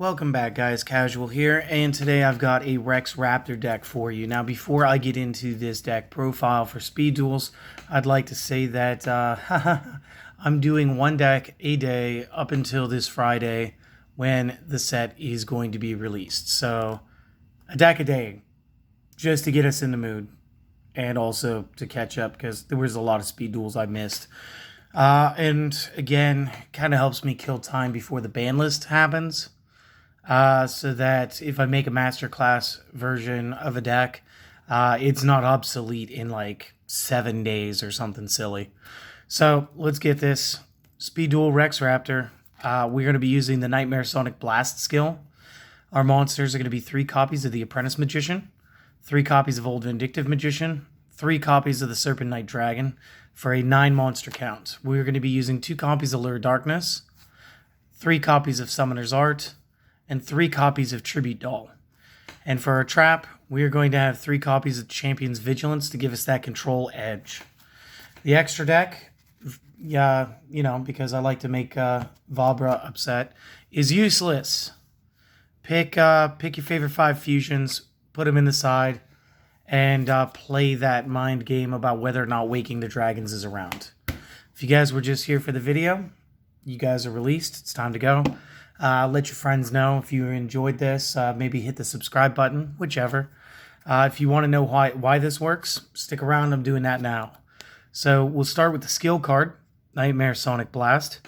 Welcome back, guys. Casual here, and today I've got a Rex Raptor deck for you. Now, before I get into this deck profile for speed duels, I'd like to say that I'm doing one deck a day up until this Friday when the set is going to be released. So, a deck a day, just to get us in the mood, and also to catch up, because there was a lot of speed duels I missed. And again, kind of helps me kill time before the ban list happens. So that if I make a masterclass version of a deck, it's not obsolete in like 7 days or something silly. So let's get this. Speed Duel Rex Raptor. We're going to be using the Nightmare Sonic Blast skill. Our monsters are going to be 3 copies of the Apprentice Magician, 3 copies of Old Vindictive Magician, 3 copies of the Serpent Night Dragon for a 9 monster count. We're going to be using 2 copies of Lure Darkness, 3 copies of Summoner's Art, and 3 copies of Tribute Doll. And for our trap, we are going to have 3 copies of Champion's Vigilance to give us that control edge. The extra deck, because I like to make Vabra upset, is useless. Pick your favorite 5 fusions, put them in the side, and play that mind game about whether or not Waking the Dragons is around. If you guys were just here for the video, you guys are released. It's time to go. Let your friends know if you enjoyed this. Maybe hit the subscribe button, whichever. If you want to know why this works, stick around. I'm doing that now. So we'll start with the skill card, Nightmare Sonic Blast.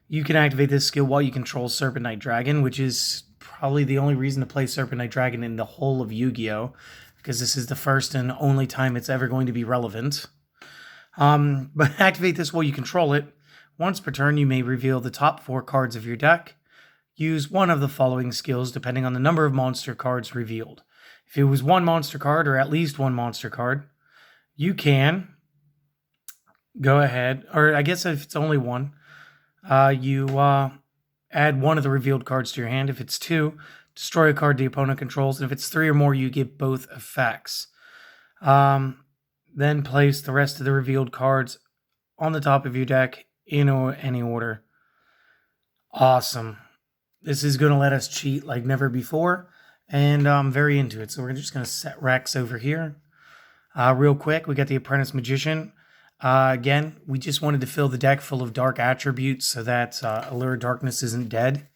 You can activate this skill while you control Serpent Night Dragon, which is probably the only reason to play Serpent Night Dragon in the whole of Yu-Gi-Oh! Because this is the first and only time it's ever going to be relevant. But activate this while you control it. Once per turn, you may reveal the top 4 cards of your deck. Use one of the following skills depending on the number of monster cards revealed. If it was 1 monster card or at least 1 monster card, you can go ahead, or I guess if it's only 1, you add 1 of the revealed cards to your hand. If it's 2, destroy a card the opponent controls. And if it's 3 or more, you get both effects. Then place the rest of the revealed cards on the top of your deck in any order. Awesome. This is going to let us cheat like never before, and I'm very into it. So we're just going to set Rex over here. Real quick, we got the Apprentice Magician. Again, we just wanted to fill the deck full of dark attributes so that Allure Darkness isn't dead.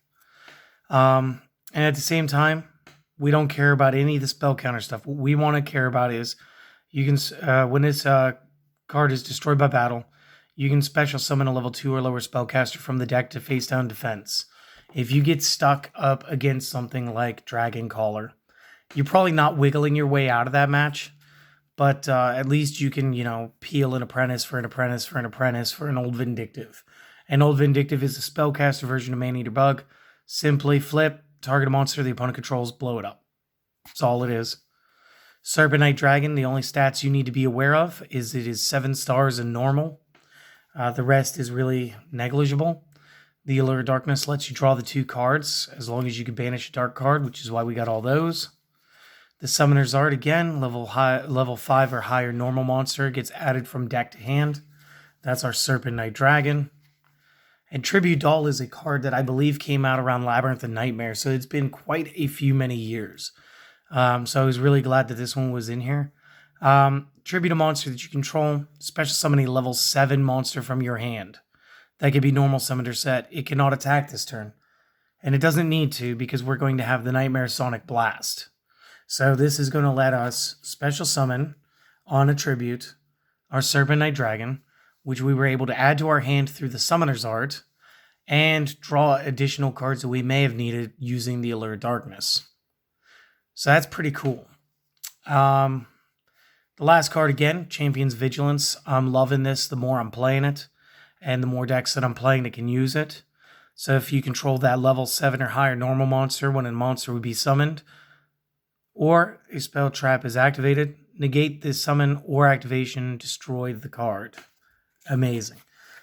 And at the same time, we don't care about any of the spell counter stuff. What we want to care about is you can when this card is destroyed by battle, you can special summon a level 2 or lower spellcaster from the deck to face down defense. If you get stuck up against something like Dragon Caller, you're probably not wiggling your way out of that match, but at least you can, peel an Apprentice for an Apprentice for an Apprentice for an Old Vindictive. And Old Vindictive is a spellcaster version of Man-Eater Bug. Simply flip, target a monster the opponent controls, blow it up. That's all it is. Serpent Night Dragon, the only stats you need to be aware of is it is 7 stars in normal. The rest is really negligible. The Allure Darkness lets you draw the 2 cards, as long as you can banish a dark card, which is why we got all those. The Summoner's Art, again, level 5 or higher normal monster, gets added from deck to hand. That's our Serpent Night Dragon. And Tribute Doll is a card that I believe came out around Labyrinth and Nightmare, so it's been quite many years. So I was really glad that this one was in here. Tribute a monster that you control, special summon a level 7 monster from your hand. That could be normal summoner set. It cannot attack this turn. And it doesn't need to because we're going to have the Nightmare Sonic Blast. So this is going to let us special summon on a tribute our Serpent Night Dragon, which we were able to add to our hand through the Summoner's Art, and draw additional cards that we may have needed using the Allure Darkness. So that's pretty cool. The last card again, Champion's Vigilance. I'm loving this the more I'm playing it, and the more decks that I'm playing that can use it. So if you control that level 7 or higher normal monster when a monster would be summoned, or a spell trap is activated, negate this summon or activation, destroy the card. Amazing.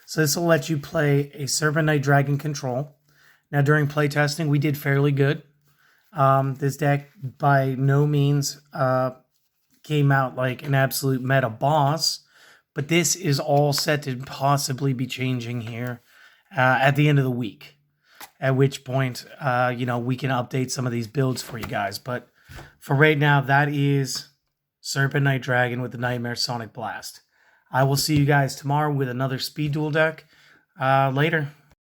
So this will let you play a Serpent Night Dragon control. Now during playtesting, we did fairly good. This deck by no means came out like an absolute meta boss, but this is all set to possibly be changing here at the end of the week. at which point, we can update some of these builds for you guys. But for right now, that is Serpent Night Dragon with the Nightmare Sonic Blast. I will see you guys tomorrow with another Speed Duel deck. Later.